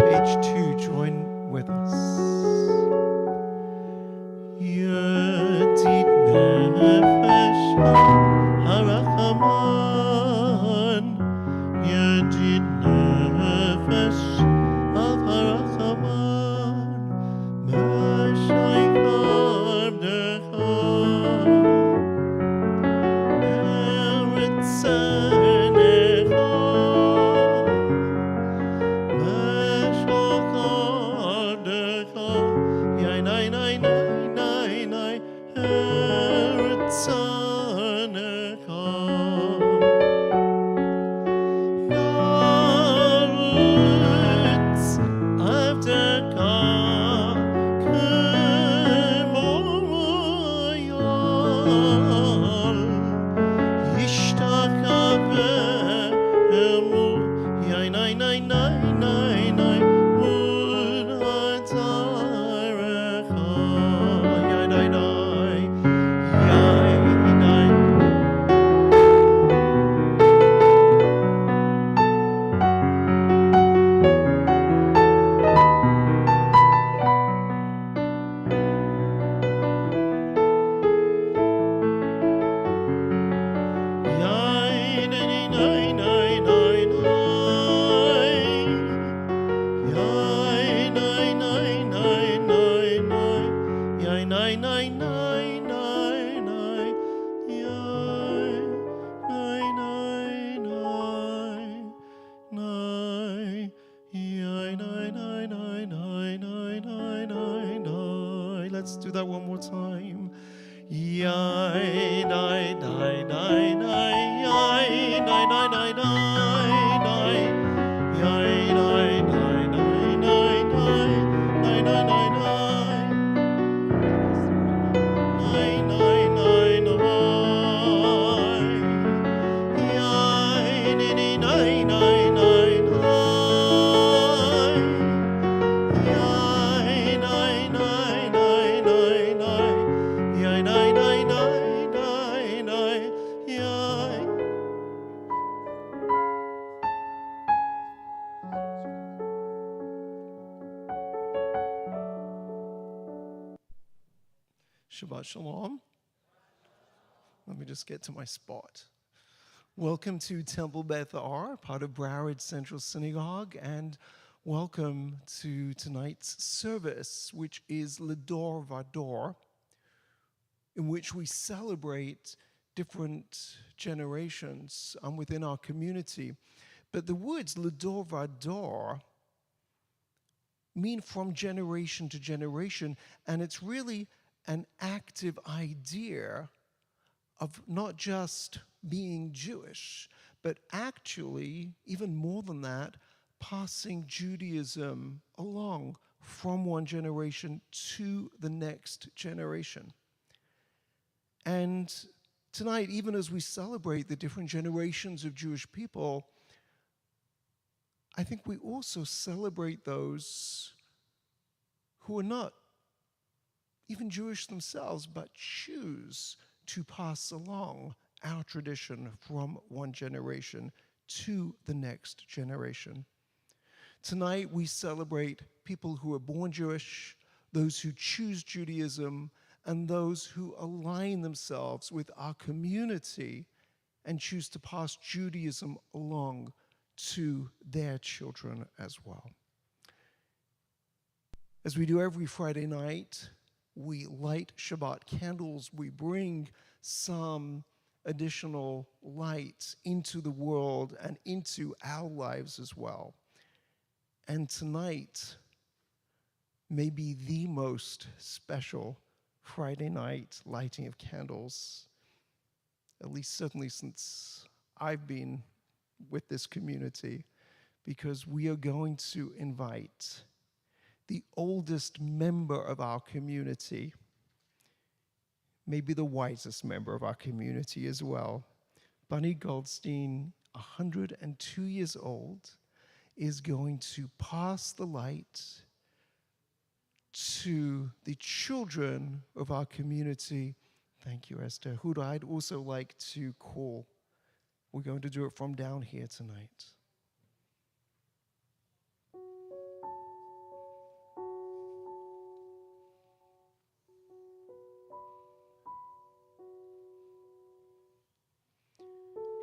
Page 2, join with us. Yedid nefesh harachaman, Yedid nefesh harachaman, Meshaychar decha, Eretz Necha, Meshachar decha, Yai nai nai nai nai nai, Eretz Necha. Yaretz avdeka kemoyal, yishtakavemu, yai nai nai nai nai nai, mun hatarecha, yai nai nai, yai nai. Let's do that one more time. Yai, nai, nai, nai, nai, yai, nai, nai, nai, nai, nai, yai, nai, nai, nai, nai, nai, nai, nai, nai, nai, nai, nai, nai, yai, ni, ni, nai, nai, nai, nai, yai, nai, nai, nai, nai, nai, yai, nai, nai, nai, nai, nai, yai. Shabbat Shalom. Let me just get to my spot. Welcome to Temple Beth Orr, part of Broward Central Synagogue, and welcome to tonight's service, which is Ledor Vador, in which we celebrate different generations within our community. But the words Ledor Vador mean from generation to generation, and it's really an active idea of not just being Jewish, but actually, even more than that, passing Judaism along from one generation to the next generation. And tonight, even as we celebrate the different generations of Jewish people, I think we also celebrate those who are not even Jewish themselves, but choose to pass along our tradition from one generation to the next generation. Tonight, we celebrate people who are born Jewish, those who choose Judaism, and those who align themselves with our community and choose to pass Judaism along to their children as well. As we do every Friday night, we light Shabbat candles. We bring some additional light into the world and into our lives as well. And tonight may be the most special Friday night lighting of candles, at least certainly since I've been with this community, because we are going to invite the oldest member of our community, maybe the wisest member of our community as well. Bunny Goldstein, 102 years old, is going to pass the light to the children of our community. Thank you, Esther, who I'd also like to call. We're going to do it from down here tonight.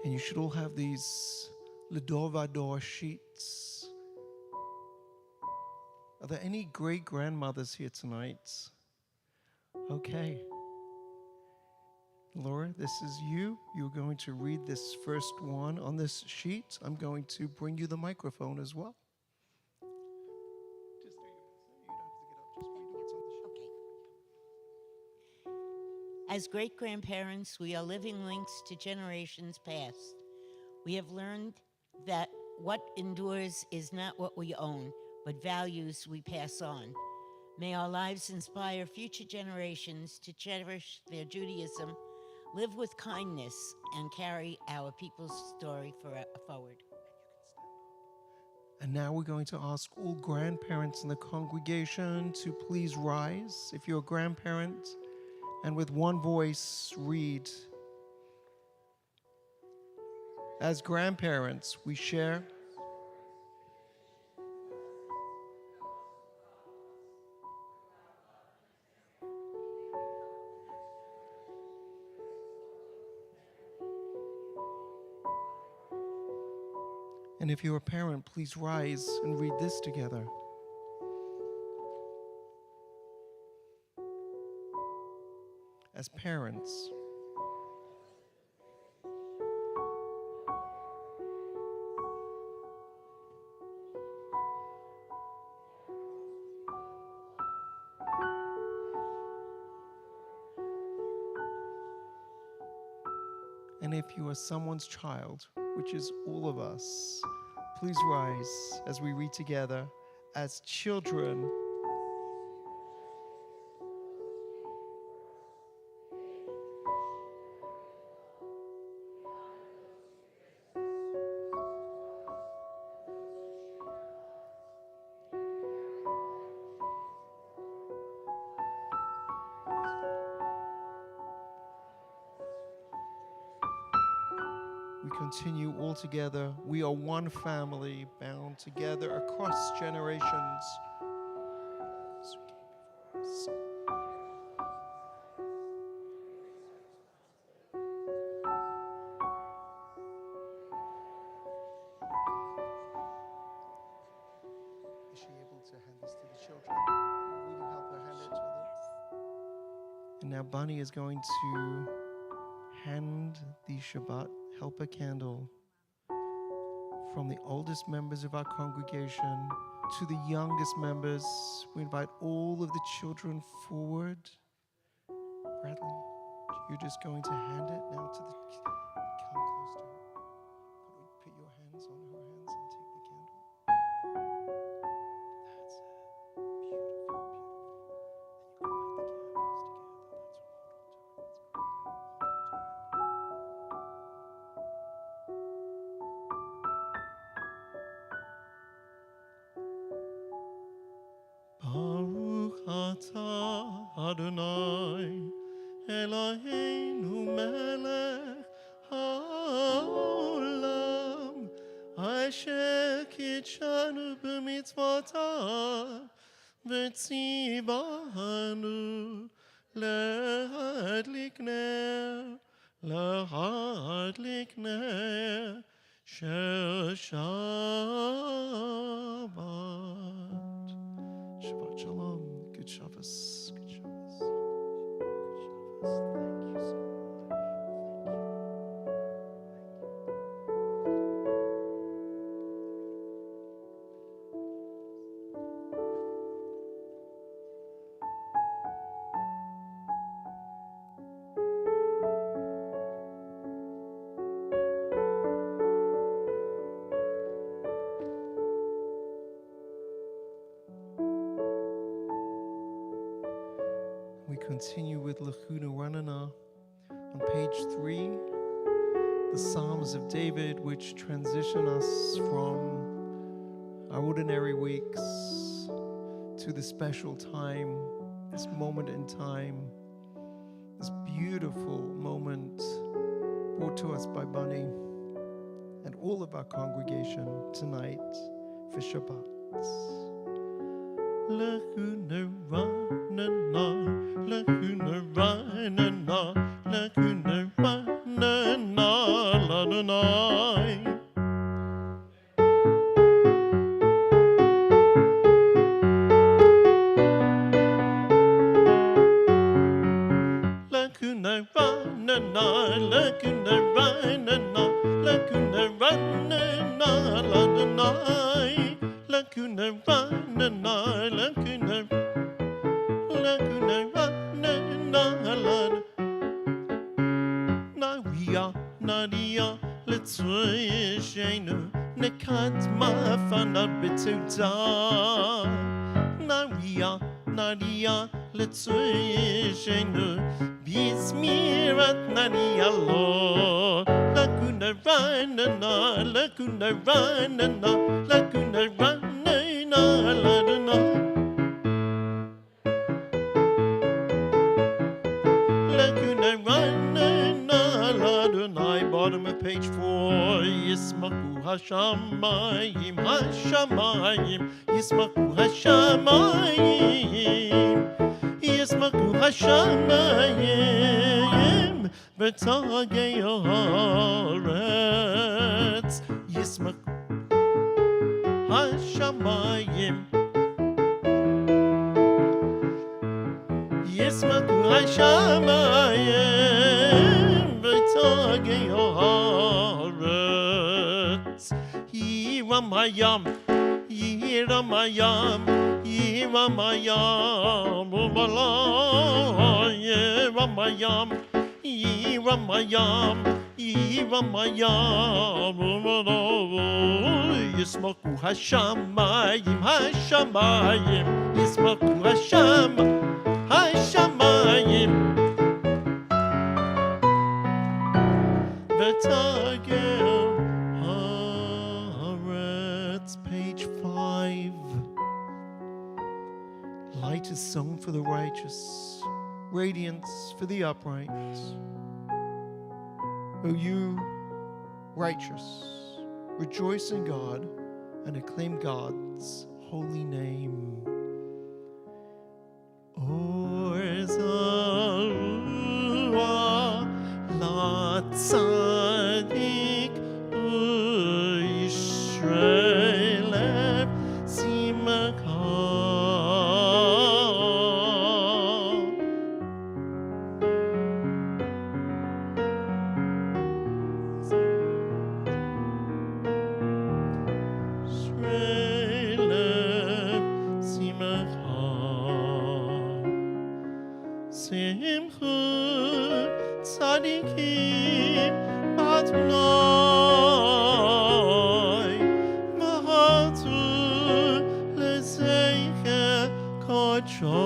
And you should all have these Ledovador sheets. Are there any great-grandmothers here tonight? Okay. Laura, this is you. You're going to read this first one on this sheet. I'm going to bring you the microphone as well. Just you don't have to get up. Just read what's on the sheet. Okay. As great-grandparents, we are living links to generations past. We have learned that what endures is not what we own, but values we pass on. May our lives inspire future generations to cherish their Judaism, live with kindness, and carry our people's story forward. And now we're going to ask all grandparents in the congregation to please rise if you're a grandparent, and with one voice read. As grandparents, we share and if you're a parent, please rise and read this together. As parents, and if you are someone's child, which is all of us, please rise as we read together. As children, we continue all together. We are one family bound together across generations. Is she able to hand this to the children? Will you help her hand it to them? And now Bunny is going to hand the Shabbat helper candle from the oldest members of our congregation to the youngest members. We invite all of the children forward. Bradley, you're just going to hand it now to the... Come close to her. Put your hands on her hands and take the candle. That's it. Beautiful, beautiful. Baruch atah Adonai Eloheinu melech haolam asher kitshanu b'mitzvotav v'tzivanu להדליק נר של שבת. Shabbat shalom. Good Shabbos. Good Shabbos. Good Shabbos. Thank you so much. We continue with Lechuna Ranana on page 3, the Psalms of David, which transition us from our ordinary weeks to the special time, this moment in time, this beautiful moment brought to us by Bunny and all of our congregation tonight for Shabbat. Lechuna Ranana, Lechuna Ranana, Lechuna Ranana. Adonai. Lakuna ranana, lakuna ranana, lakuna ranana, Adonai. Lakuna ranana, lakuna ranana, Naria, Nadia, let's shine. Nekat mafana betuta. Naria, Nadia, let's shine. Bismirat Nadia lo. Lakuna ranana, lakuna ranana, lakuna ranana, Ladana. Lakuna ranana, Ladonai. Bottom of page 4. Yismaku Hashamayim, Hashamayim, Yismaku Hashamayim, Yismaku Hashamayim, Betagei Haaretz, Yismaku Hashamayim, Yismaku Hashamayim, Betagei Haaretz, Yiramayam, Yiramayam, Yiramayam, Yiramayam, Yiramayam, Yiramayam, Yismaku Hashamayim, Hashamayim, Yismaku Hashamayim, Betagel Haaretz, page 5. Light is sown for the righteous, radiance for the upright. O you righteous, rejoice in God and acclaim God's holy name. Or Zarua la tzadik u'Yisrael simcha. Tzadikim Adonai, V'hatu leZeicher Kodsho.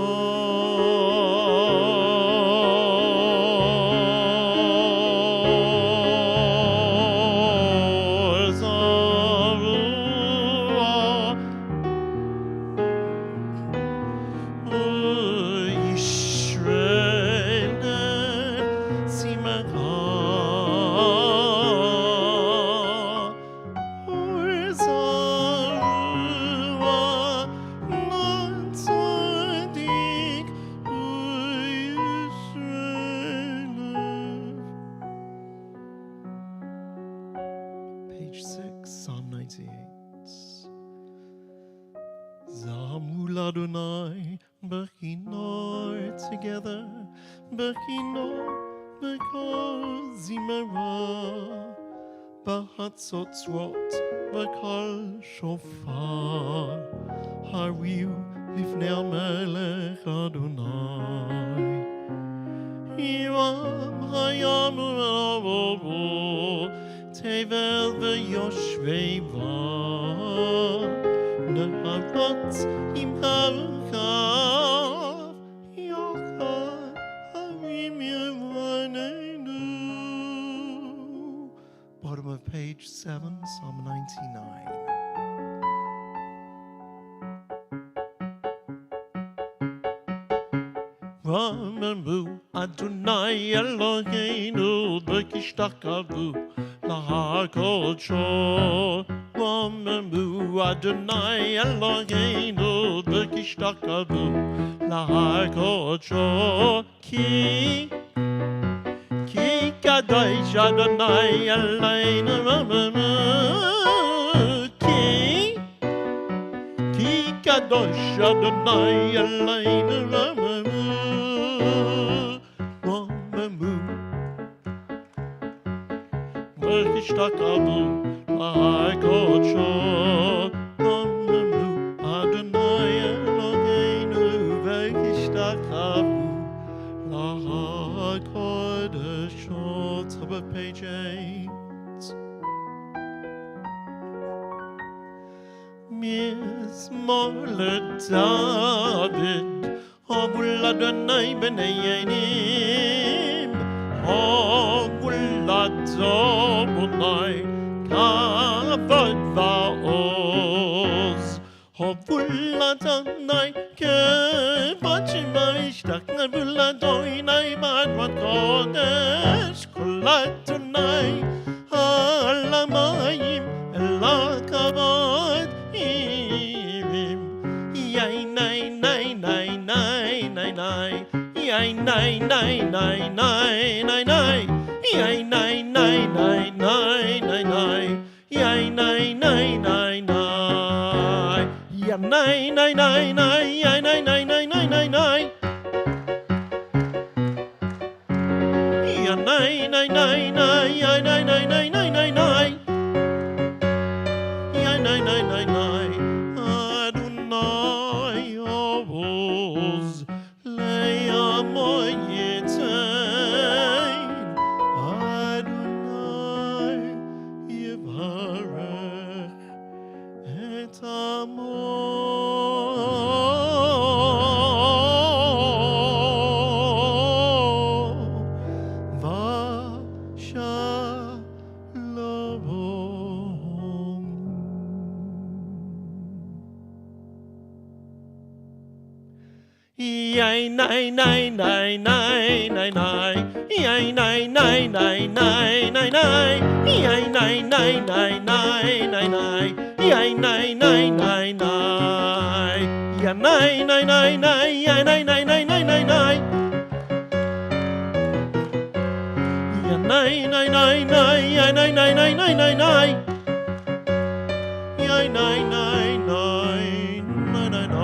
Page 6, Psalm 98. Zamul Adonai, Bechinor together, Bechinor, Bekol Zimera, Bahatzotzrot, Bekol Shofar, Hariu Lifnei Melech Adonai, Hiram Hayam Ravovo, Tevel v'yoshveva, Neharot im haruchav, Yachad harim yevaneinu. Bottom of page 7, Psalm 99. Remember Adonai Eloheinu v'kishtakavu lahakodsho. Remember Adonai Eloheinu v'kishtakavu lahakodsho. Ki kadosh Adonai Eloheinu ki kadosh Adonai Eloheinu V'hishtakavu la'kodsho Adonai Eloheinu v'hishtakavu la'kodesho. Top of page 8. Mizmor leDavid Havul Adonai b'nei Yenim Havul Adonai kavod va'oz Havul Adonai kevod shema yishtach Havul Adonai b'advat kodesh Kol Adonai al hamayim el hakavod Yay, nay, nay, nay, nay, nay, nay. Yay, nay, nay, nay, nay, nay, nay. Yay, nay, nay, nay, nay, nay, nay. Yay, nay, nay, nay, nay. Yay, nay, nay, nay, nay. Yay, nay, nay, nay, nay, nay, nay. Yay, nay, nay, nay, nay. Yay, nay, nay, nay, nay, nay, nay. Yay, nay, nay, nay, nay. Yay, nay, nay, nay, nay, nay, nay. Yay, nay, nay, nay, nay, nay, nay. Yay, nay, nay, nay, nay, nay, nay. Yay, nay, nay, nay, nay. Yay, nay, nay, nay, nay. Yay, nay, nay, nay, nay, nay, nay. Yay, nay, nay, nay, nay. Yay, nay, nay, nay, nay, nay, nay. Yay, nay, nay, nay, nay, nay, nay.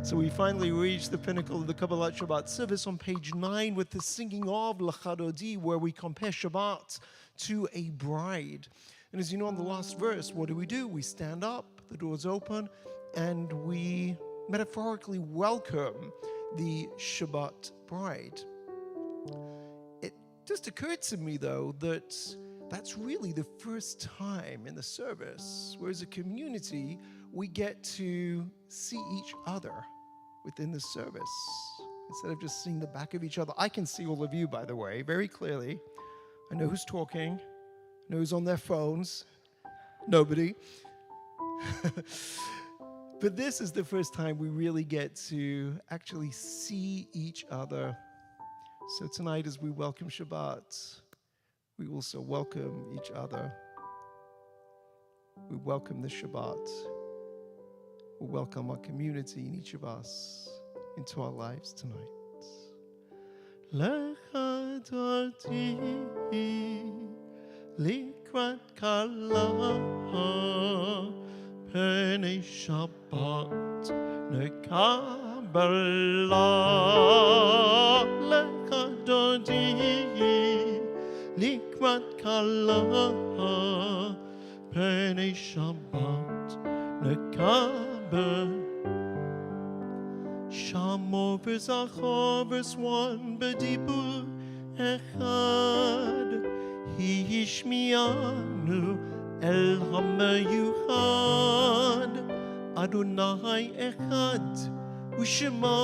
So we finally reached the pinnacle of the Kabbalat Shabbat service on page 9 with the singing of L'Chadodi, where we compare Shabbat to a bride. And as you know, in the last verse, what do? We stand up, the doors open, and we metaphorically welcome the Shabbat bride. It just occurred to me, though, that that's really the first time in the service where as a community we get to see each other within the service instead of just seeing the back of each other. I can see all of you, by the way, very clearly. I know who's talking, I know who's on their phones. Nobody. But this is the first time we really get to actually see each other. So tonight, as we welcome Shabbat, we also welcome each other. We welcome the Shabbat. We welcome our community and each of us into our lives tonight. L'chadoti likrat kala penei Shabbat nekabala. L'chadoti likrat kala penei Shabbat nekabala. Shamo v'zachor verse 1 b'dibur echad hishmianu el hameyuchad Adonai echad u'shemo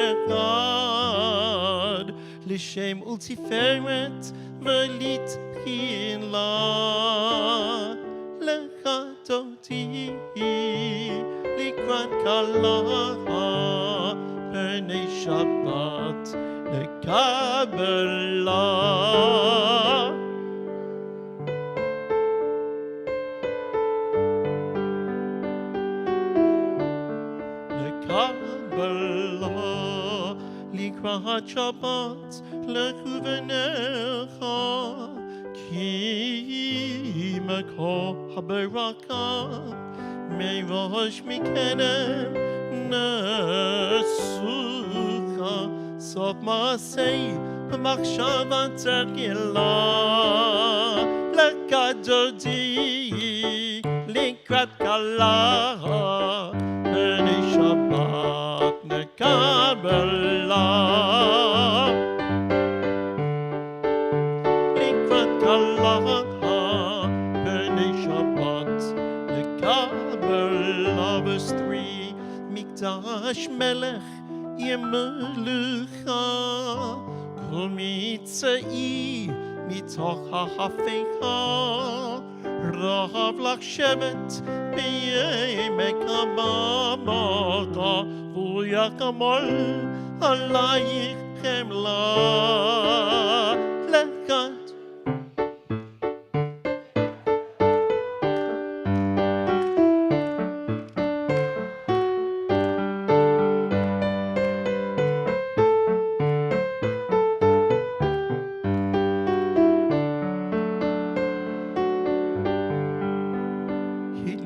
echad l'shem ultiferet v'litchila l'chadoti likrat kala penei Shabbat nekabela. Nekabela לקראת שבת לכוונך, כי מקור הברכה מראש מקדם נשוך, סוף מעשי במחשבה תרגילה, לקדודי לקראת כלה, פני שבת נקבלה. לקראת כלה, פני שבת נקבלה. Verse 3, מקדש מלך ימלוך, כל מצאי מתוך ההפיכה, רב לך שבט בימי קממך, ויקמול עלייך חמלה. לקט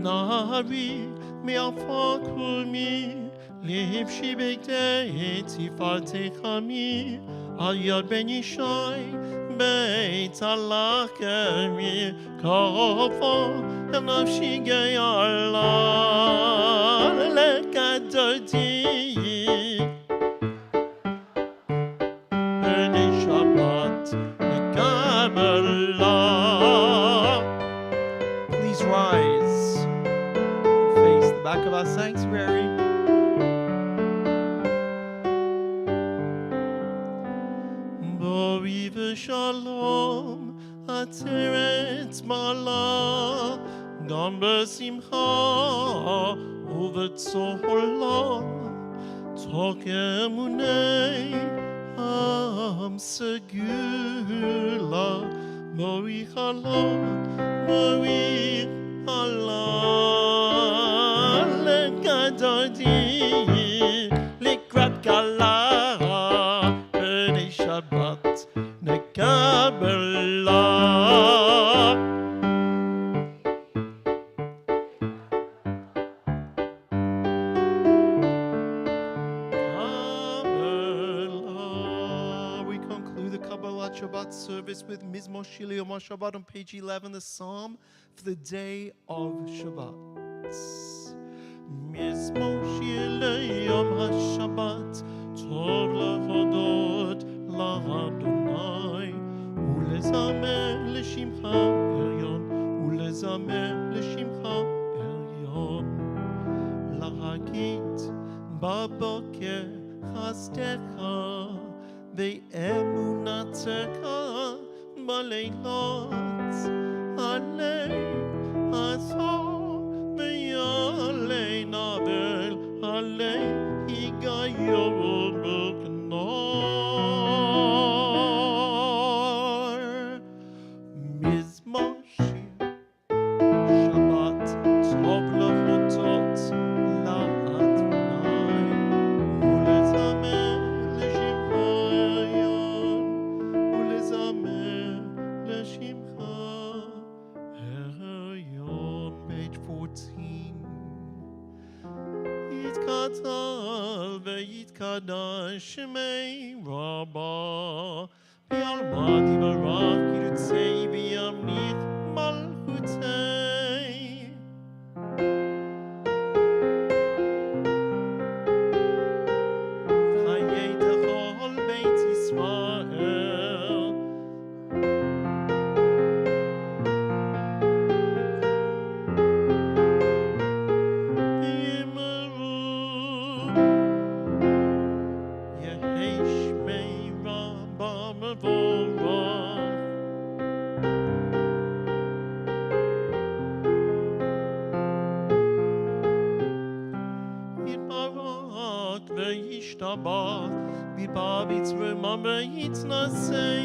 נערי מעפר קומי, לבשי בגדי תפארתך עמי, על יד בן ישי בית הלחמי, כעפר אל נפשי גאלה. לקדותי פני שבת נקבלה. Please rise. Face the back of our sanctuary. Bori v'shalom ateret mala, gam b'simcha u'v'tzola, tok emunei am segula. Bori chalom, bori chalom, לקדותי לקראת כלה, פני שבת נקבלה. We conclude the Kabbalat Shabbat service with Mizmor Shili Yom HaShabbat on page 11, the psalm for the day of Shabbat. מזמור שירי יום השבת, טוב להודות לאדוני, ולזמר לשמך עליון, ולזמר לשמך עליון. להגיד בבוקר חסדך, ואמונתך בלילות, עלי עשור ויעלי נבל, עלי היגיון בכנור. מזמור שיר שבת, טוב להודות לאדוני, ולזמר לשמך עליון, ולזמר לשמך עליון. Page 14. יתקדש ויתקדש שמי רבה, בעלמא תברך קדושי וימליך מלכותי. חיי תכל בית ישראל, וישתבח, ויתפרץ וממה ויתנשא,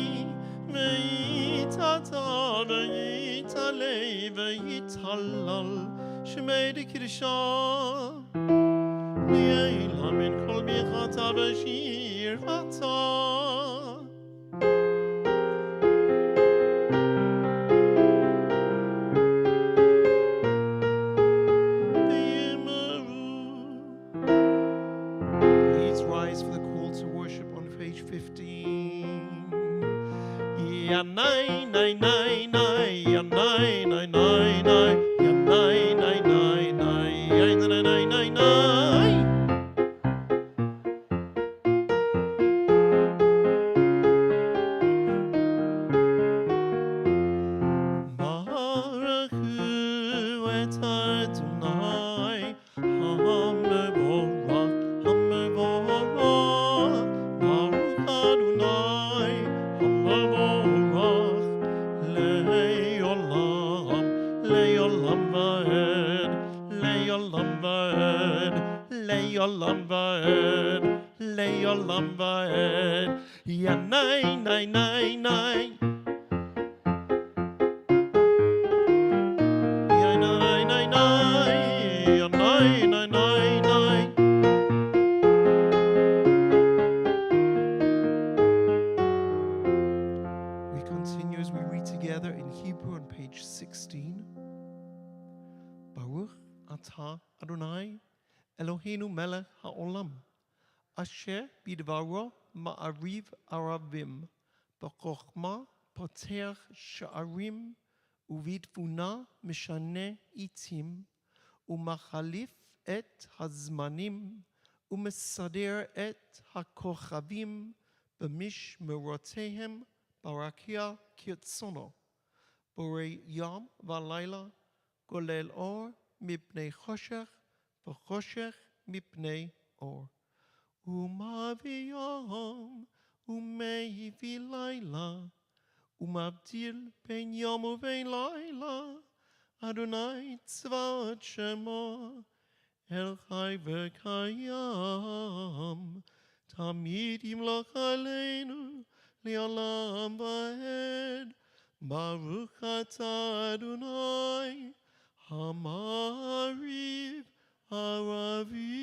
ויתעטר ויתעלה ויתהלל, שמי דקדושה. לעילא מן כל ברכתה בשיר Asher Ata. Please rise for the call to worship on page 15. Ya nai nai nai nai, ya nai nai nai nai, ya nai nai nai nai, ya nai nai nai nai. Baruch hu et Adonai, hamevorach, hamevorach. Baruch Adonai, hamevorach, le'olam, le'olam va'ed, le'olam va'ed, le'olam va'ed, le'olam va'ed. Ya nai nai nai nai. We continue as we read together in Hebrew on page 16. Baruch atah Adonai Eloheinu melech haolam asher bidvaro ma'ariv aravim b'chokhmah poter sha'arim uvidvuna mishane itim umachalif et hazmanim umesader et hakochavim b'mishmerotehem barakia kirtzono borei yom v'layla golel or mipnei choshech v'choshech mipnei or umavi yom umeivi layla umavdil ben yom uvein layla Adonai tzvaot shemo El chai v'kayam Tamid yimloch aleinu Li'olam va'ed Baruch atah Adonai Hamariv Aravim.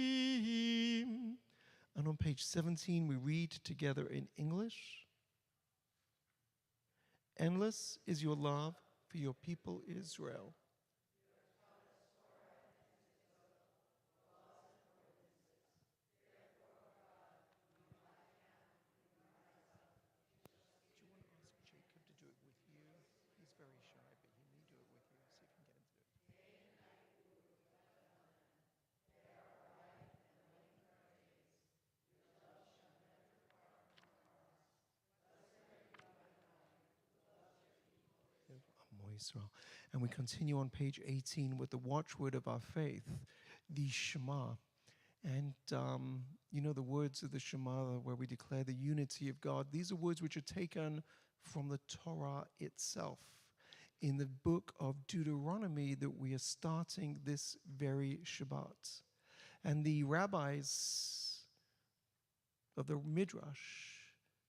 And on page 17 we read together in English. Endless is your love for your people Israel. Israel. And we continue on page 18 with the watchword of our faith, the Shema. And you know the words of the Shema where we declare the unity of God. These are words which are taken from the Torah itself in the book of Deuteronomy that we are starting this very Shabbat. And the rabbis of the Midrash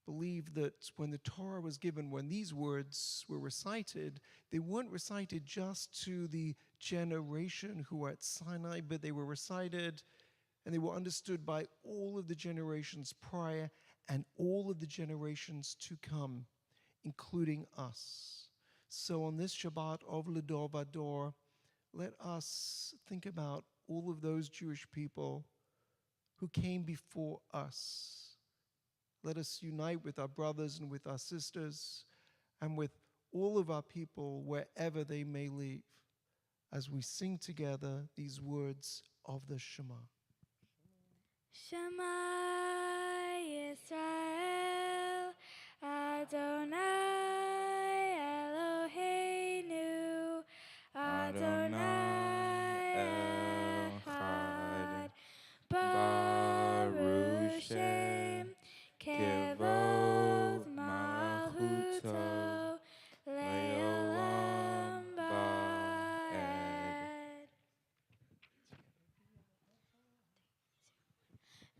believe that when the Torah was given, when these words were recited, they weren't recited just to the generation who were at Sinai, but they were recited and they were understood by all of the generations prior and all of the generations to come, including us. So on this Shabbat of L'Dor Vador, let us think about all of those Jewish people who came before us. Let us unite with our brothers and with our sisters and with all of our people wherever they may live as we sing together these words of the Shema. Shema Yisrael Adonai Eloheinu Adonai Echad Baruch Shem Kevod Malchuto Le'olam Va'ed.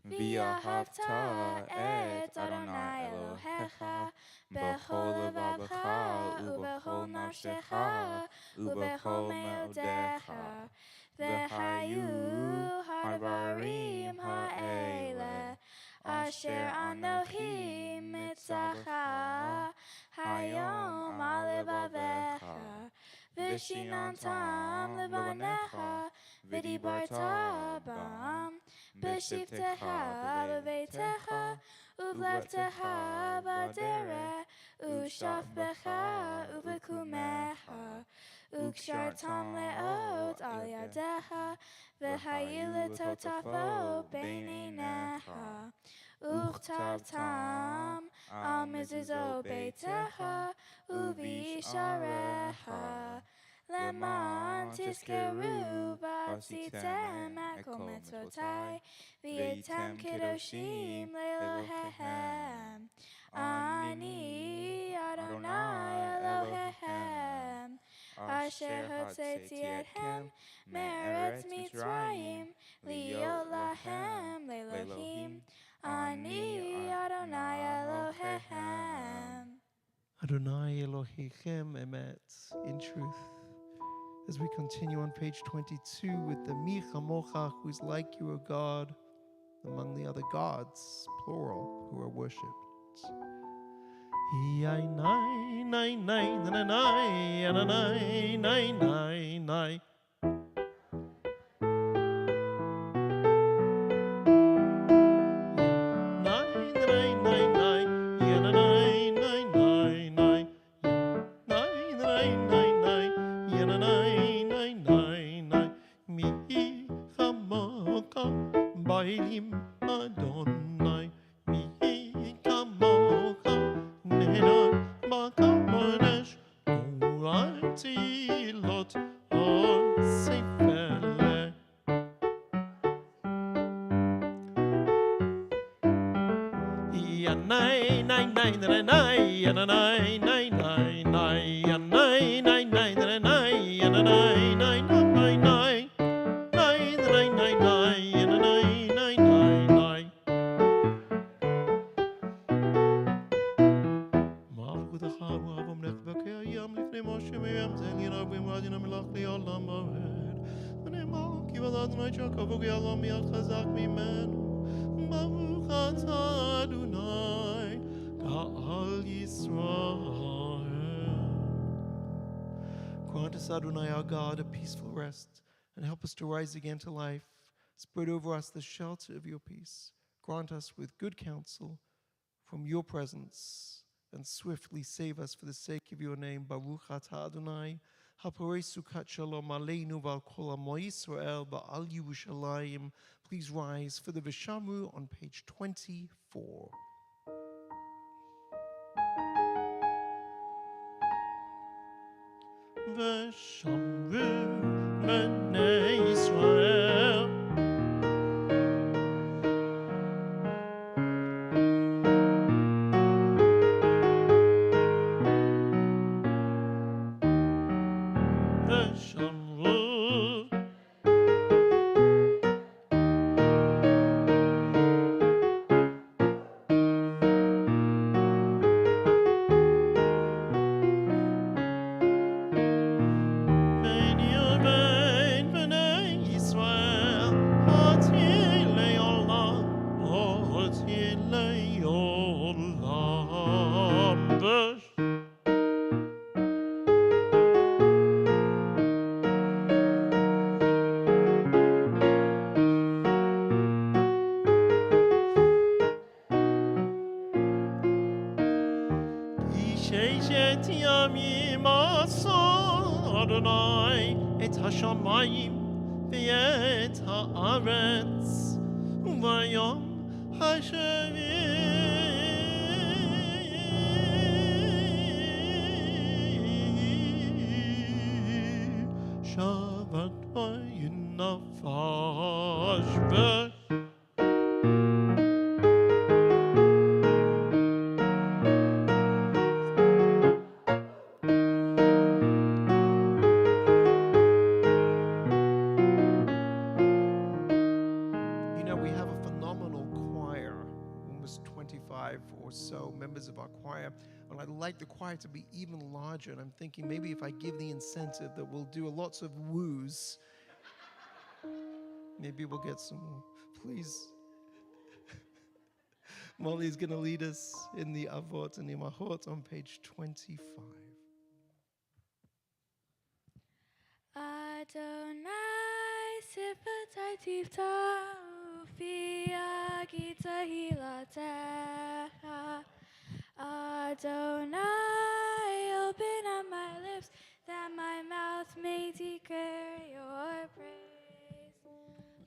V'ahavta et Adonai Elohecha b'chol levavecha u'b'chol nafshecha u'b'chol me'odecha v'hayu ha'dvarim ha'ele Asher Anohi Mitzacha Hayom Al Levavecha Vishinantam Levanecha Vidibarta Bam Bishivtecha Bevetecha Uvlevtecha Badere Ushafbecha Uvekumecha Ukshartam Leot Al Yadecha V'hayil Totafo Beinenecha Uchtavtam Al Mizuzo Beitecha Uvisharecha Leman Tiskeru Basitem Akom Mitzvotai V'yetem Kedoshim Lelohehem Ani Adonai Elohehem Asher Hotzeti Ethem Me'eretz Mitzrayim Liot Lahem Lelohim Ani Adonai Elohehem Adonai Elohechem Emet, in truth. As we continue on page 22 with the Mi Chamocha, who is like you, O God, among the other gods, plural, who are worshipped. Nai nai nai nai nai nai nai nai nai nai. Adonai, mi kamocha, nenan bakamonesh, u'atilot osefele. Yanai, nai, nai, nai, nai, yanai, nai, nai, nai, yanai, nai, nai, nai, nai, yanai, nai, nai, nai. Grant us, Adonai, our God, a peaceful rest, and help us to rise again to life. Spread over us the shelter of your peace. Grant us with good counsel from your presence, and swiftly save us for the sake of your name. Baruch atah Adonai, haporei sukat shalom aleinu v'al kol amo Yisrael v'al Yerushalayim. Please rise for the Vishamru on page 24. V'shamru b'nei Yisrael v'shamru ששת ימים עשה אדוני את השמיים ואת הארץ וביום השביעי שבת וינפש or so members of our choir, and I'd like the choir to be even larger, and I'm thinking maybe if I give the incentive that we'll do lots of woos, maybe we'll get some more. Please Molly's going to lead us in the Avot and Imahot on page 25. Adonai sifatai tifta ufia gita hilatecha. Adonai, open up my lips that my mouth may declare your praise.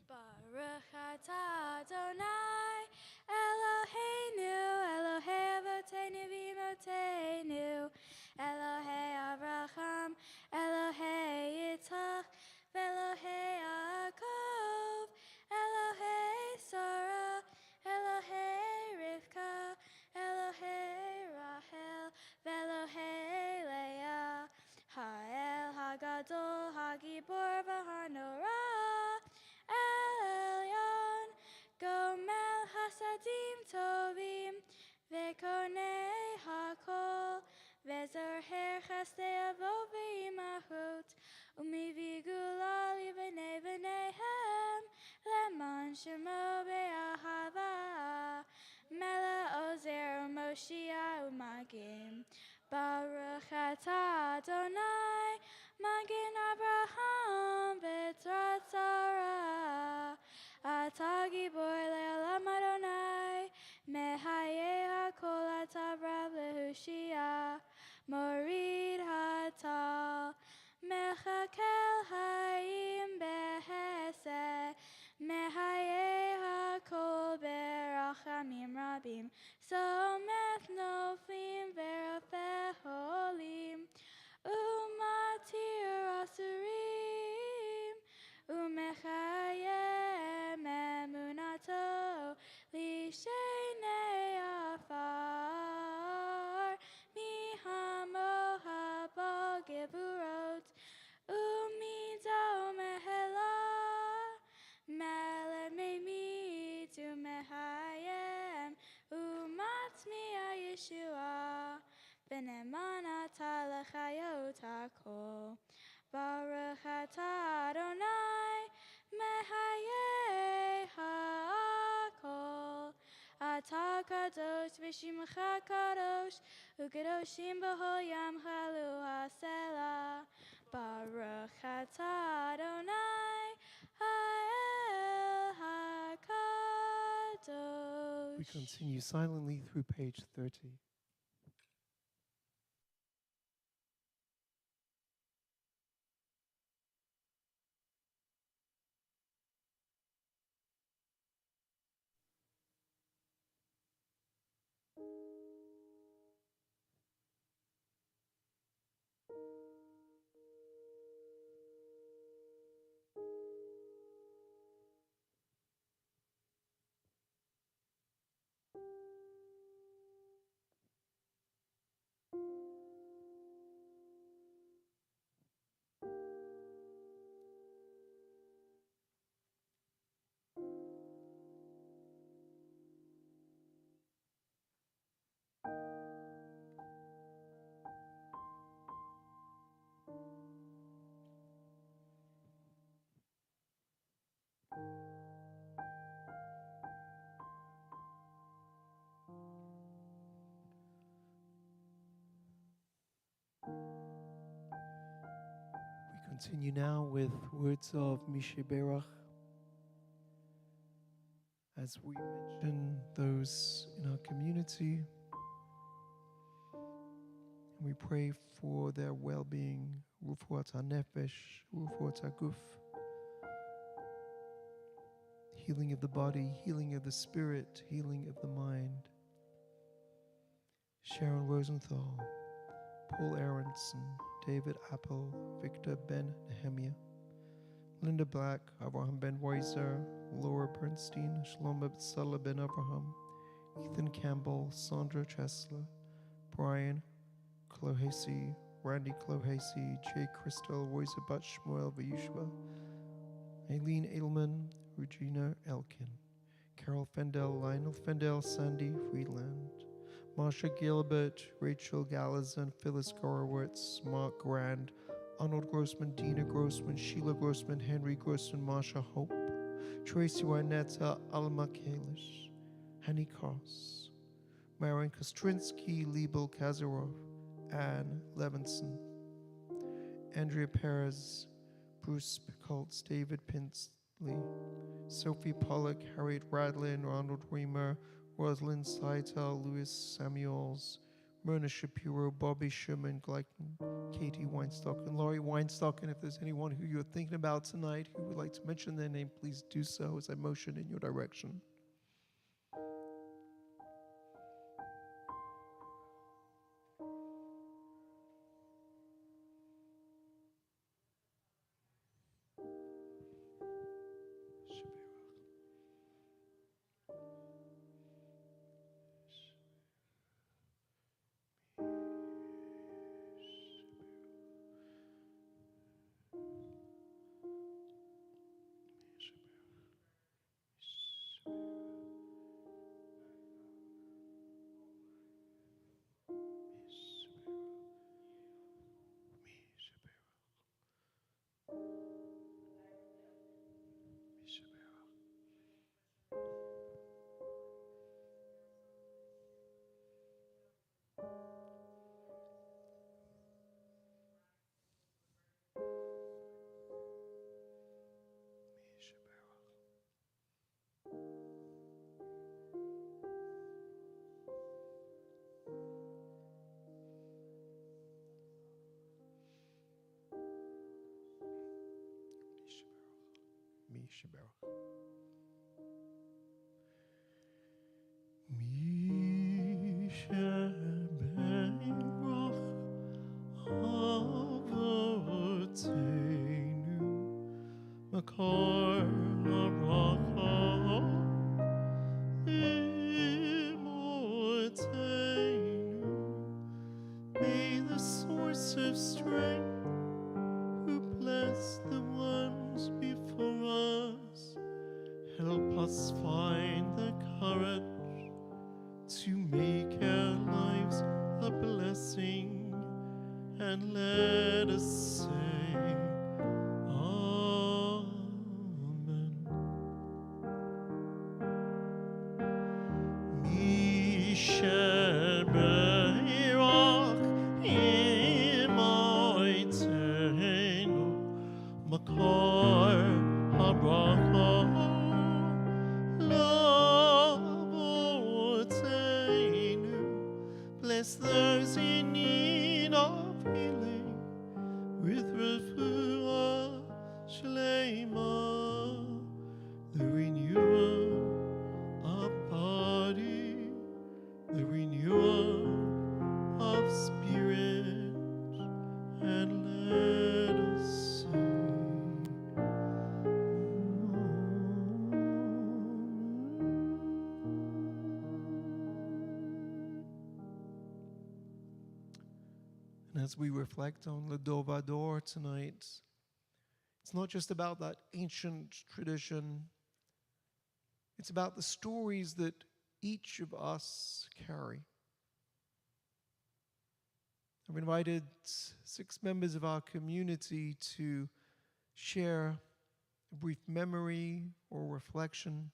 Baruch atah Adonai, Eloheinu, Elohei Avotenu v'Imotenu, Elohei Avraham, Elohei Yitzchak, Elohei Yaakov, Elohei Sarah, Elohei Rivka, Elohei Rachel, Elohei Leah, Ha'el Hagadol, Hagibor v'Hanorah, El Elyon, Gomel Hasadim Tovim, Vekonei Hakol, Vezorher Chasdei Avot v'Imahot, Umivigula Livnei V'neihem, Leman Shemo Be'ahava, Mela Ozer U'Moshia U'Magim, Baruch atah Adonai, Magin Abraham V'Trat Sarah, Atah Gibor Le'olam Adonai, Mehayeh HaKol Atah Rav Lehushia, Morid Hatal, Mechakel Hayim Behesed, Mehayeh HaKol Berachamim Rabim, Someth Noflim Verafeh Holim, Umatir Asurim, Umechayem Emunato, Lishenei Afar, Mihamo Habo Geburot, Umida Umehela, Melech Meimit Umehayem, Umatmi Yeshua, Benemanata Lechayot HaKol, Baruch atah Adonai, Mehayeh HaKol, Atah Kadosh v'Shimcha Kadosh, U'Kadoshim b'Hol Yamcha Lu HaSelah, Baruch atah Adonai, Ha'el HaKadosh. We continue silently through page 30. We continue now with words of Mishe Berach. As we mention those in our community, we pray for their well-being, Rufuat HaNefesh, Rufuat HaGuf, healing of the body, healing of the spirit, healing of the mind. Sharon Rosenthal, Paul Aronson, David Apple, Victor Ben Nehemiah, Linda Black, Abraham Ben Weiser, Laura Bernstein, Shlomo Salah Ben Abraham, Ethan Campbell, Sandra Chesler, Brian Clohesi, Randy Clohesi, Jay Christel, Royce Bat Shmuel Vayushua, Aileen Edelman, Regina Elkin, Carol Fendel, Lionel Fendel, Sandy Friedland, Marsha Gilbert, Rachel Gallazan, Phyllis Gorowitz, Mark Grand, Arnold Grossman, Dina Grossman, Sheila Grossman, Henry Grossman, Marsha Hope, Tracy Wynetta, Alma Kalish, Henny Cross, Marian Kostrinsky, Liebel Kazarov, Anne Levinson, Andrea Perez, Bruce Picolts, David Pinsley, Sophie Pollock, Harriet Radlin, Ronald Reamer, Rosalind Seitel, Louis Samuels, Myrna Shapiro, Bobby Sherman, Gleichen, Katie Weinstock, and Laurie Weinstock. And if there's anyone who you're thinking about tonight who would like to mention their name, please do so as I motion in your direction. May the source of strength who blessed the ones before us help us find the courage to make our lives a blessing, and let us say Amen. Misha Beirach Imoitenu Makar Habracha Lavotenu. Bless those in need of healing with refuah shlema, the renewal of body, the renewal of spirit, and let us sing. And as we reflect on Le Dovador tonight, it's not just about that ancient tradition, it's about the stories that each of us carry. I've invited 6 members of our community to share a brief memory or reflection.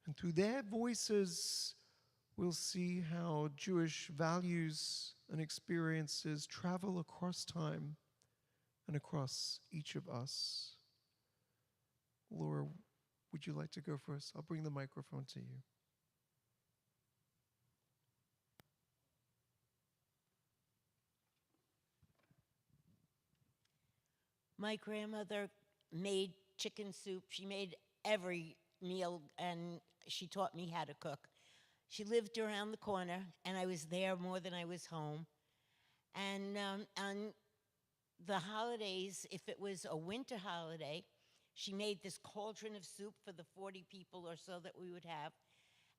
And through their voices, we'll see how Jewish values and experiences travel across time and across each of us. Laura, would you like to go first? I'll bring the microphone to you. My grandmother made chicken soup. She made every meal, and she taught me how to cook. She lived around the corner, and I was there more than I was home. And on the holidays, if it was a winter holiday, she made this cauldron of soup for the 40 people or so that we would have,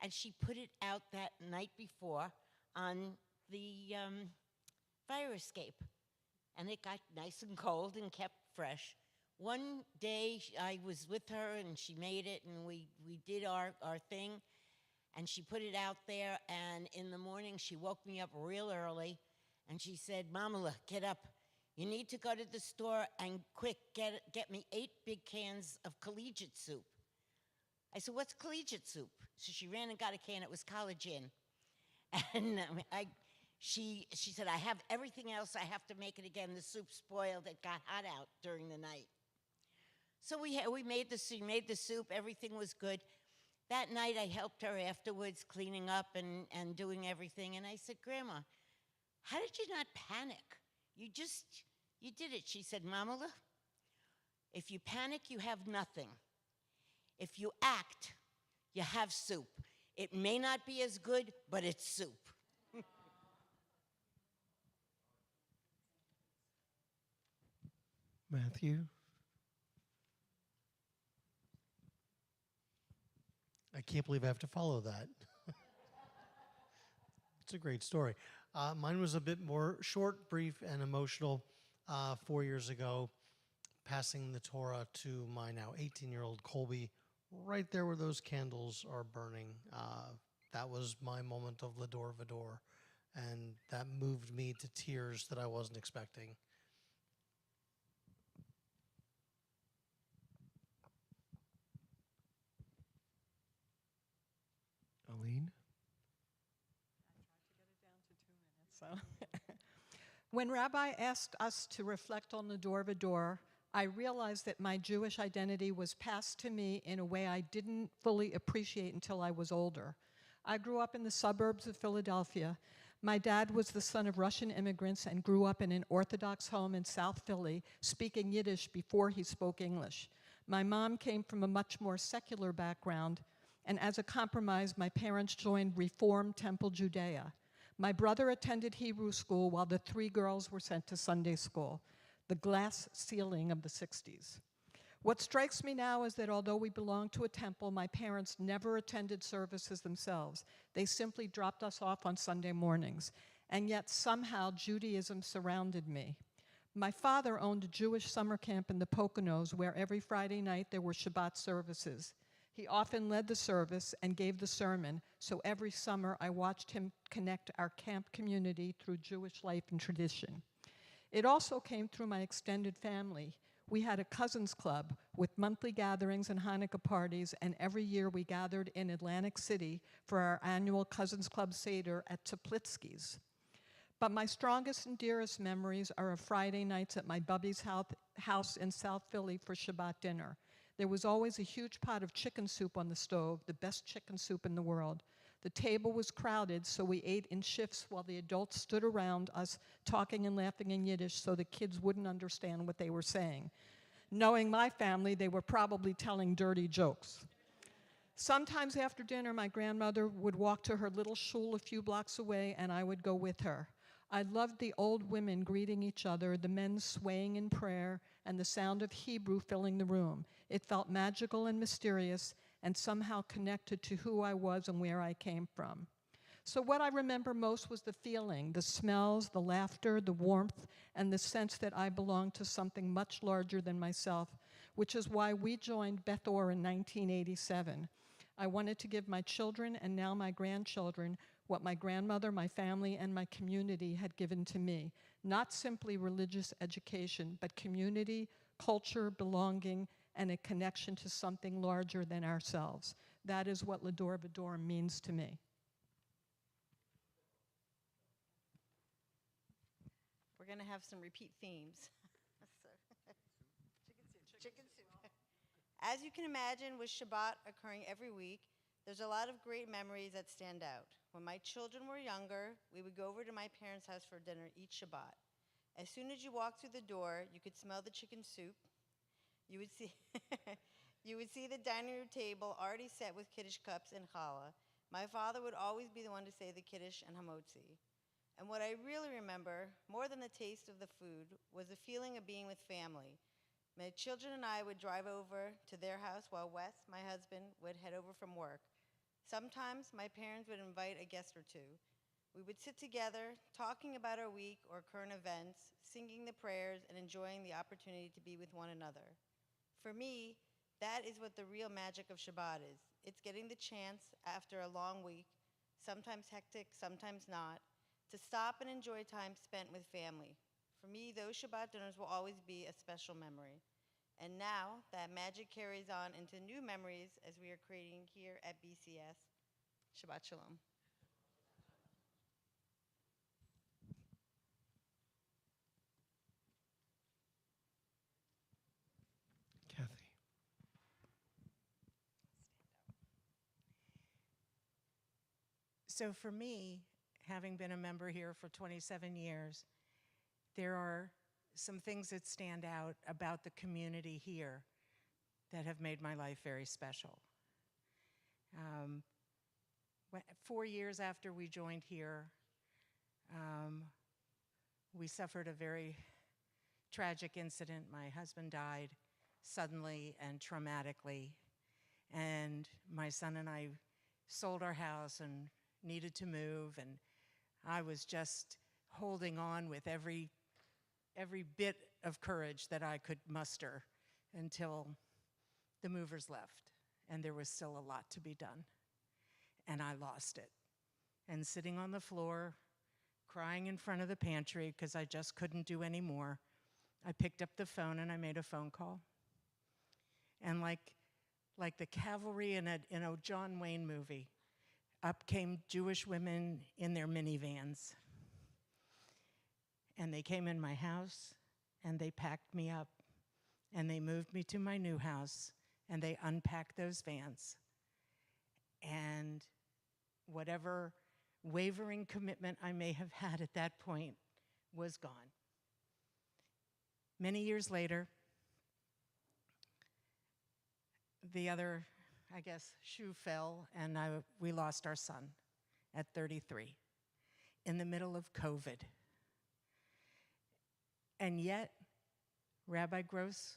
and she put it out that night before on the fire escape. And it got nice and cold and kept fresh. One day I was with her and she made it, and we did our thing, and she put it out there, and in the morning she woke me up real early and she said, "Mamala, get up. You need to go to the store and quick get me 8 big cans of collegiate soup." I said, what's collegiate soup? So she ran and got a can. It was College Inn. And she said, I have everything else. I have to make it again. The soup spoiled. It got hot out during the night. So we made the soup. Everything was good. That night, I helped her afterwards, cleaning up and doing everything. And I said, Grandma, how did you not panic? You did it. She said, Mamula, if you panic, you have nothing. If you act, you have soup. It may not be as good, but it's soup. Matthew? I can't believe I have to follow that. It's a great story. Mine was a bit more short, brief, and emotional. 4 years ago, passing the Torah to my now 18-year-old Colby, right there where those candles are burning. That was my moment of Lador Vador, and that moved me to tears that I wasn't expecting. Aline? So, when Rabbi asked us to reflect on the Dor Vador, I realized that my Jewish identity was passed to me in a way I didn't fully appreciate until I was older. I grew up in the suburbs of Philadelphia. My dad was the son of Russian immigrants and grew up in an Orthodox home in South Philly, speaking Yiddish before he spoke English. My mom came from a much more secular background, and as a compromise, my parents joined Reform Temple Judea. My brother attended Hebrew school while the 3 girls were sent to Sunday school, the glass ceiling of the 60s. What strikes me now is that although we belong to a temple, my parents never attended services themselves. They simply dropped us off on Sunday mornings, and yet somehow Judaism surrounded me. My father owned a Jewish summer camp in the Poconos where every Friday night there were Shabbat services. He often led the service and gave the sermon, so every summer I watched him connect our camp community through Jewish life and tradition. It also came through my extended family. We had a cousins club with monthly gatherings and Hanukkah parties, and every year we gathered in Atlantic City for our annual Cousins Club Seder at Teplitsky's. But my strongest and dearest memories are of Friday nights at my bubby's house in South Philly for Shabbat dinner. There was always a huge pot of chicken soup on the stove, the best chicken soup in the world. The table was crowded, so we ate in shifts while the adults stood around us talking and laughing in Yiddish so the kids wouldn't understand what they were saying. Knowing my family, they were probably telling dirty jokes. Sometimes after dinner, my grandmother would walk to her little shul a few blocks away, and I would go with her. I loved the old women greeting each other, the men swaying in prayer, and the sound of Hebrew filling the room. It felt magical and mysterious and somehow connected to who I was and where I came from. So what I remember most was the feeling, the smells, the laughter, the warmth, and the sense that I belonged to something much larger than myself, which is why we joined Beth Orr in 1987. I wanted to give my children and now my grandchildren what my grandmother, my family, and my community had given to me. Not simply religious education, but community, culture, belonging, and a connection to something larger than ourselves. That is what Lador Vador means to me. We're going to have some repeat themes. Chicken soup. As you can imagine, with Shabbat occurring every week, there's a lot of great memories that stand out. When my children were younger, we would go over to my parents' house for dinner each Shabbat. As soon as you walked through the door, you could smell the chicken soup. You would see, you would see the dining room table already set with Kiddush cups and challah. My father would always be the one to say the Kiddush and Hamotzi. And what I really remember, more than the taste of the food, was the feeling of being with family. My children and I would drive over to their house while Wes, my husband, would head over from work. Sometimes my parents would invite a guest or two. We would sit together, talking about our week or current events, singing the prayers, and enjoying the opportunity to be with one another. For me, that is what the real magic of Shabbat is. It's getting the chance after a long week, sometimes hectic, sometimes not, to stop and enjoy time spent with family. For me, those Shabbat dinners will always be a special memory. And now that magic carries on into new memories as we are creating here at BCS. Shabbat Shalom. Kathy. So for me, having been a member here for 27 years, there are some things that stand out about the community here that have made my life very special. 4 years after we joined here, we suffered a very tragic incident. My husband died suddenly and traumatically, and my son and I sold our house and needed to move, and I was just holding on with every bit of courage that I could muster until the movers left, and there was still a lot to be done, and I lost it. And sitting on the floor, crying in front of the pantry because I just couldn't do any more, I picked up the phone and I made a phone call. And like the cavalry in a John Wayne movie, up came Jewish women in their minivans. And they came in my house, and they packed me up, and they moved me to my new house, and they unpacked those vans. And whatever wavering commitment I may have had at that point was gone. Many years later, the other, I guess, shoe fell, and we lost our son at 33 in the middle of COVID. And yet, Rabbi Gross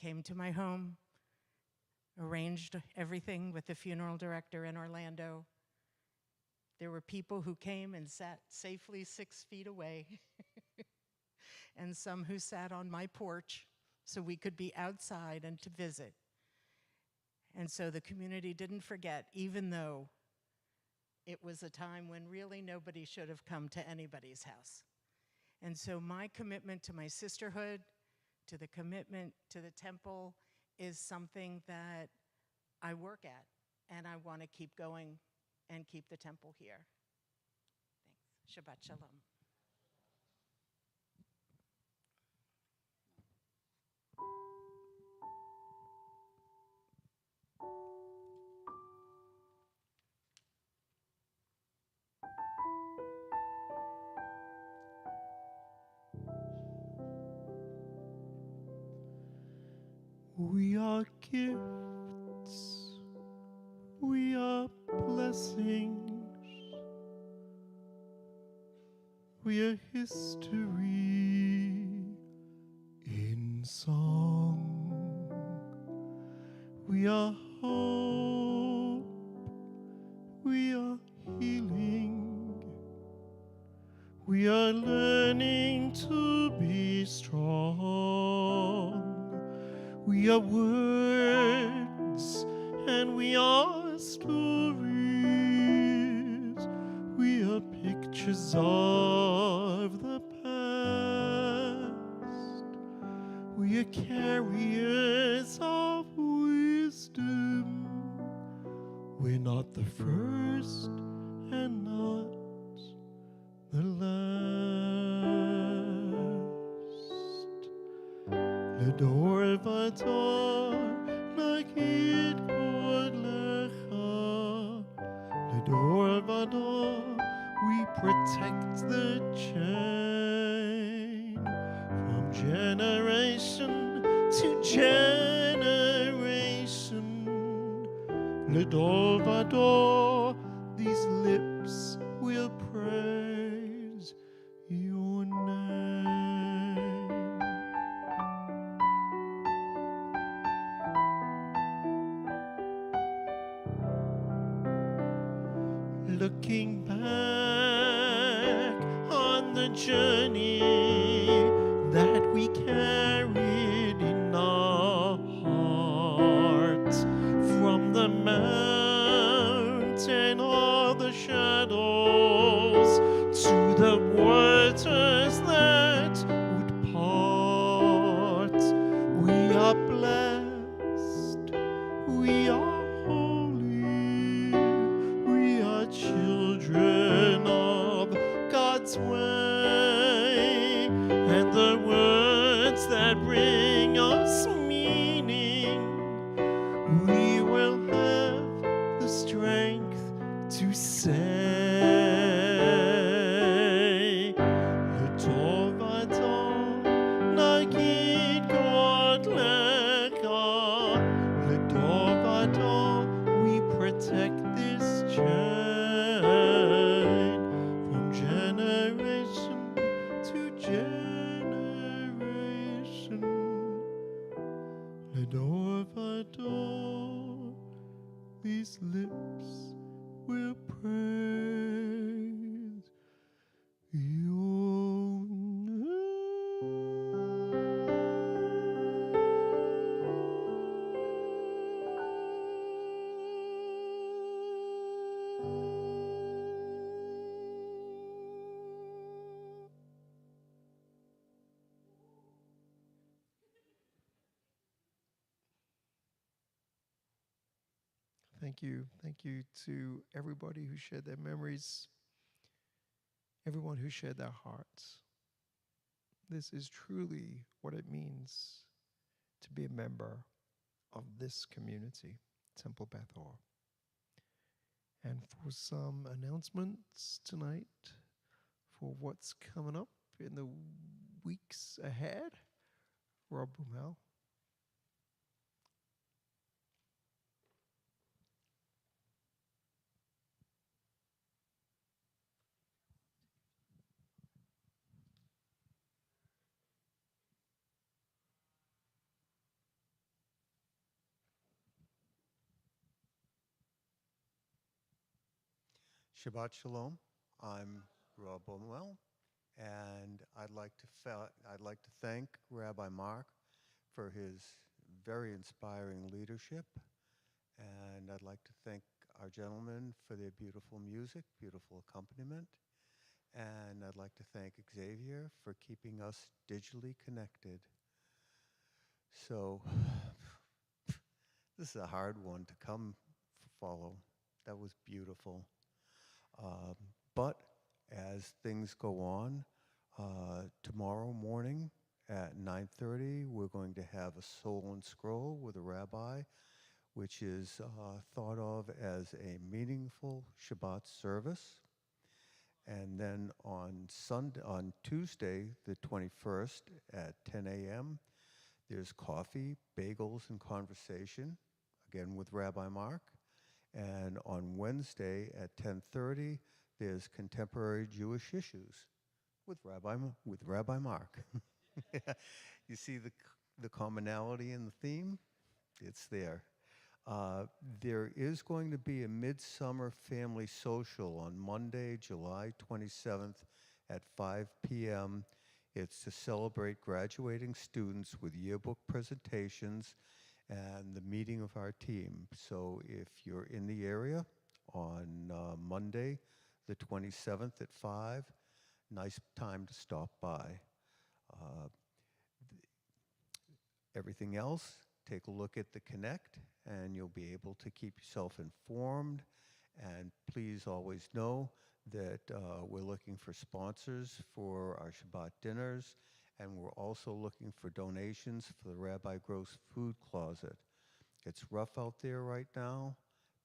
came to my home, arranged everything with the funeral director in Orlando. There were people who came and sat safely 6 feet away, and some who sat on my porch so we could be outside and to visit. And so the community didn't forget, even though it was a time when really nobody should have come to anybody's house. And so my commitment to my sisterhood, to the commitment to the temple, is something that I work at, and I want to keep going and keep the temple here. Thanks. Shabbat Shalom. We are gifts, we are blessings, we are history in song. We are hope, we are healing, we are learning to be strong. We are words and we are stories. We are pictures of the past. We are carriers of wisdom. We're not the first and not the last. L'dor vador nagid kod lecha. L'dor vador, we protect the chain from generation to generation. L'dor vador, these lips will praise your name. Looking back on the journey that we carried in our hearts, from the mountain or the shadows to the waters that would part, we are blessed adore, these lips will praise your Thank you. Thank you to everybody who shared their memories, everyone who shared their hearts. This is truly what it means to be a member of this community, Temple Beth Orr. And for some announcements tonight for what's coming up in the weeks ahead, Rob Bumel. Shabbat Shalom. I'm Rob Bumwell, and I'd like to thank Rabbi Mark for his very inspiring leadership, and I'd like to thank our gentlemen for their beautiful music, beautiful accompaniment, and I'd like to thank Xavier for keeping us digitally connected. So this is a hard one to follow. That was beautiful. But as things go on, tomorrow morning at 9:30, we're going to have a Soul and Scroll with a rabbi, which is thought of as a meaningful Shabbat service. And then on Tuesday, the 21st at 10 a.m., there's coffee, bagels, and conversation, again with Rabbi Mark. And on Wednesday at 10:30, there's contemporary Jewish issues with Rabbi Mark. You see the commonality in the theme? It's there. There is going to be a midsummer family social on Monday, July 27th at 5 p.m. It's to celebrate graduating students with yearbook presentations and the meeting of our team. So if you're in the area on Monday, the 27th at 5, nice time to stop by. Everything else, take a look at the Connect, and you'll be able to keep yourself informed. And please always know that we're looking for sponsors for our Shabbat dinners, and we're also looking for donations for the Rabbi Gross Food Closet. It's rough out there right now.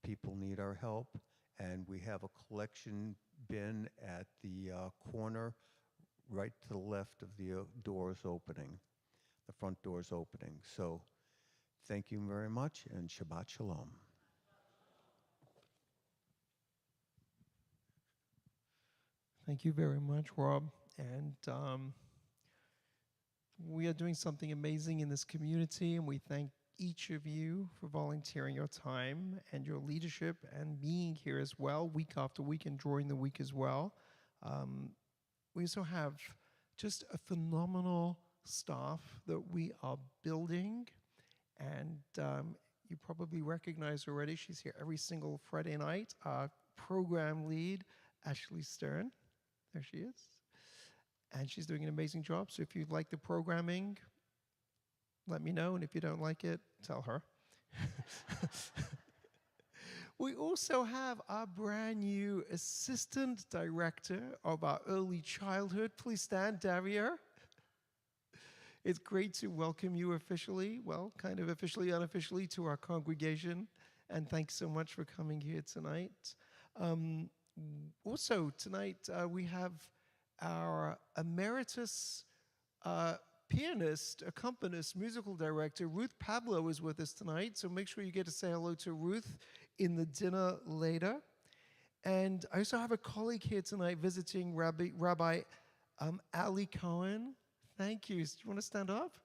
People need our help, and we have a collection bin at the corner right to the left of the doors opening, the front doors opening. So thank you very much, and Shabbat Shalom. Thank you very much, Rob. And we are doing something amazing in this community, and we thank each of you for volunteering your time and your leadership and being here as well, week after week and during the week as well. We also have just a phenomenal staff that we are building, and you probably recognize already, she's here every single Friday night, our program lead, Ashley Stern. There she is. And she's doing an amazing job. So if you like the programming, let me know. And if you don't like it, tell her. We also have our brand new assistant director of our early childhood. Please stand, Daria. It's great to welcome you officially, well, kind of officially, unofficially, to our congregation. And thanks so much for coming here tonight. Also, tonight we have our emeritus pianist, accompanist, musical director, Ruth Pablo is with us tonight. So make sure you get to say hello to Ruth in the dinner later. And I also have a colleague here tonight visiting Rabbi Ali Cohen. Thank you. Do you want to stand up?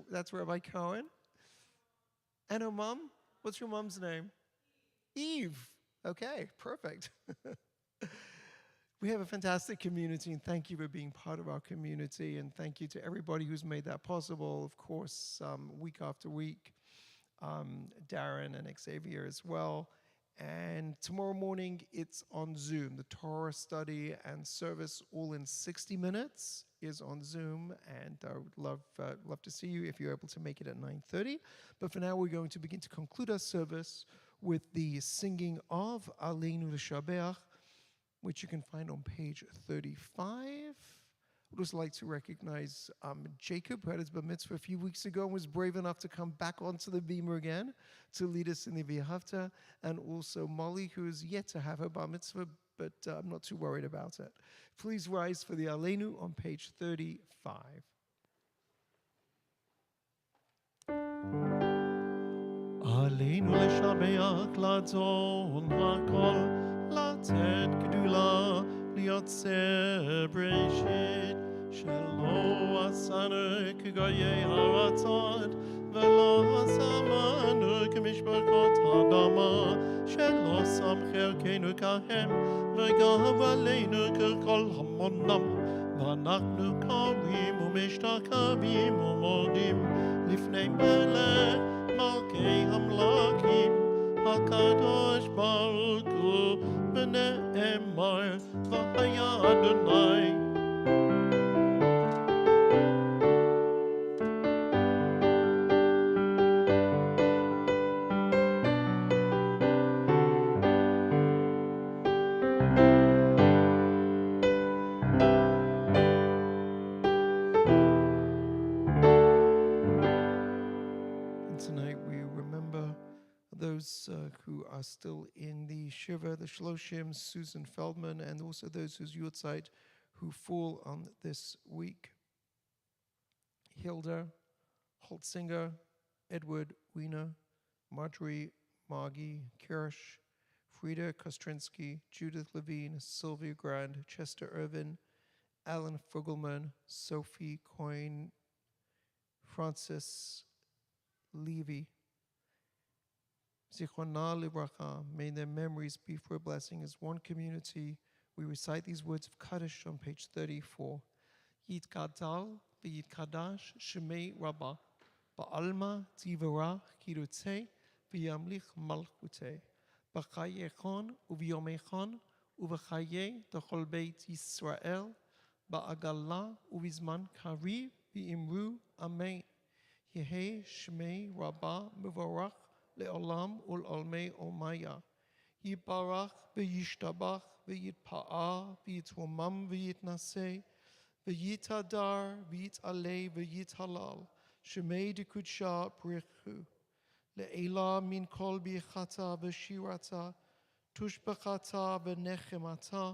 That's Rabbi Cohen. And her mom? What's your mom's name? Eve. Okay, perfect. We have a fantastic community, and thank you for being part of our community, and thank you to everybody who's made that possible, of course, week after week, Darren and Xavier as well. And tomorrow morning, it's on Zoom. The Torah study and service, all in 60 minutes, is on Zoom, and I would love to see you if you're able to make it at 9:30. But for now, we're going to begin to conclude our service with the singing of Aleinu L'Shabeach, which you can find on page 35. I'd also like to recognize Jacob, who had his bar mitzvah a few weeks ago and was brave enough to come back onto the beamer again to lead us in the V'ahavta, and also Molly, who is yet to have her bar mitzvah, but I'm not too worried about it. Please rise for the Aleinu on page 35. עלינו לשבח, לעצון הכל, לתת גדולה, ליוצר בראשית, שלא עשנו כגויי הרצון, ולא שמנו כמשפחות האדמה, שלא שם חלקנו כהם, וגב עלינו ככל המונם, ואנחנו קוראים ומשתחווים ומודים לפני מלך מלכי המלכים, הקדוש ברוך הוא, ונאמר והיה אדוני. Who are still in the Shiva, the Shloshim, Susan Feldman, and also those whose Yurtzeit who fall on this week. Hilda, Holtzinger, Edward Wiener, Marjorie Margie Kirsch, Frida Kostrinsky, Judith Levine, Sylvia Grand, Chester Irvin, Alan Fugelman, Sophie Coyne, Francis Levy. Zichronah Livracha, may their memories be for a blessing. As one community, we recite these words of Kaddish on page 34. Yitkadal v'yitkadash shemei Rabbah, ba'alma tivarach kirutei v'yamlich malchutei, b'chayechon u'v'yomechon u'v'chayei t'chol beit Yisrael, ba'agala u'v'zman kariv v'imru amen. Yehei shemei Rabbah mevorach לעולם ולעולמי עולמיה. יתברך וישתבח ויתפאר ויתרומם ויתנשא ויתהדר ויתעלה ויתהלל שמי דקודשה ברכו. לעילה מן כל ברכתה ושירתה תושבחתה ונחמתה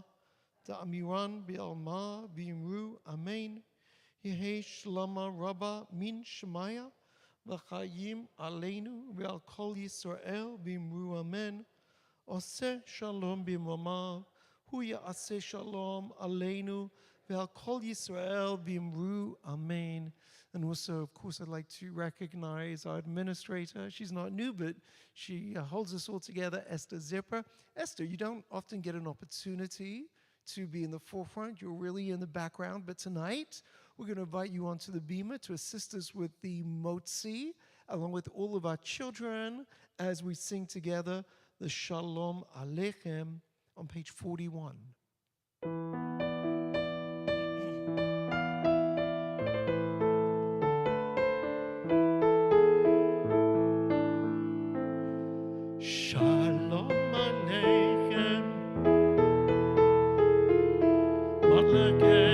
דאמירן בעלמה ואמרו אמן. יהי שלמה רבה מן שמיה V'chayim aleinu ve'al kol Yisrael v'imru amen. Oseh shalom b'imamav, hu ya'aseh shalom aleinu ve'al kol Yisrael v'imru amen. And also, of course, I'd like to recognize our administrator. She's not new, but she holds us all together, Esther Zipper. Esther, you don't often get an opportunity to be in the forefront. You're really in the background, but tonight, we're going to invite you onto the beamer to assist us with the motzi, along with all of our children, as we sing together the Shalom Aleichem on page 41. Shalom Aleichem, Malakei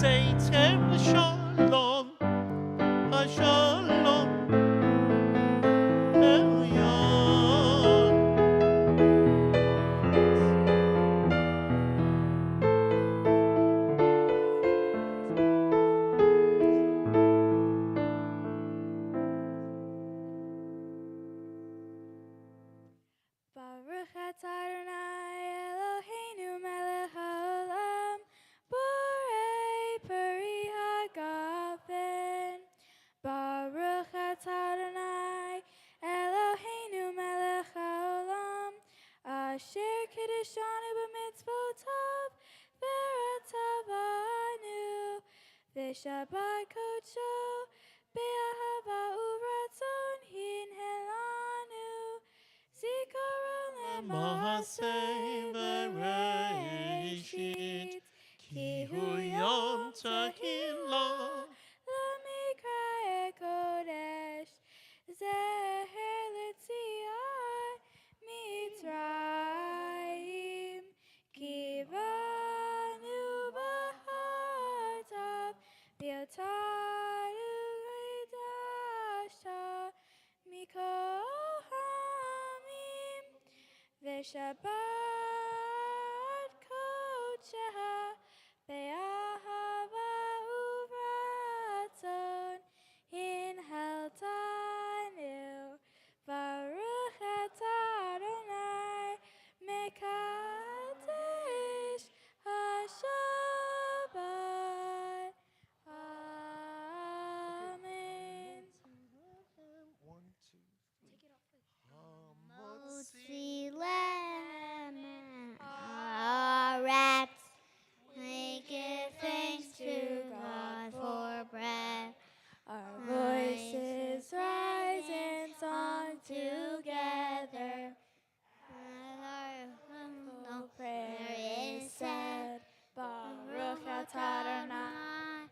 say tem shalom, shalom, elyon. Baruch atah Adonai Eloheinu melech haolam, borei peri hagafen. Baruch atah Adonai Eloheinu melech haolam, asher kiddushanu b'mitzvotav v'ratavanu, v'shabbat kodsho be'ahava uvratzon hinhelanu. Zikaron Mahaseh Bereshit, ki hu yom tahillah. Lamikra kodesh, zeher l'tziat Mitzrayim, kivanu b'hartav, v'yotanu v'dashta mikol hamim, v'shabbat kodsheha be'ahava uvratzon hinheltanu. Baruch atah Adonai mekadesh haShabbat. Amen. One, two, three. Motzi lemon rats, we give thanks to God for bread. Our voices rise in song together. No prayer is said. Baruch atah Adonai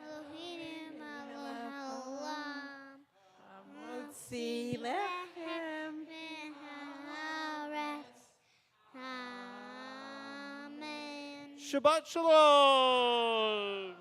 Eloheinu melech haolam, Motzi lechem. haaretz. Amen. Shabbat shalom.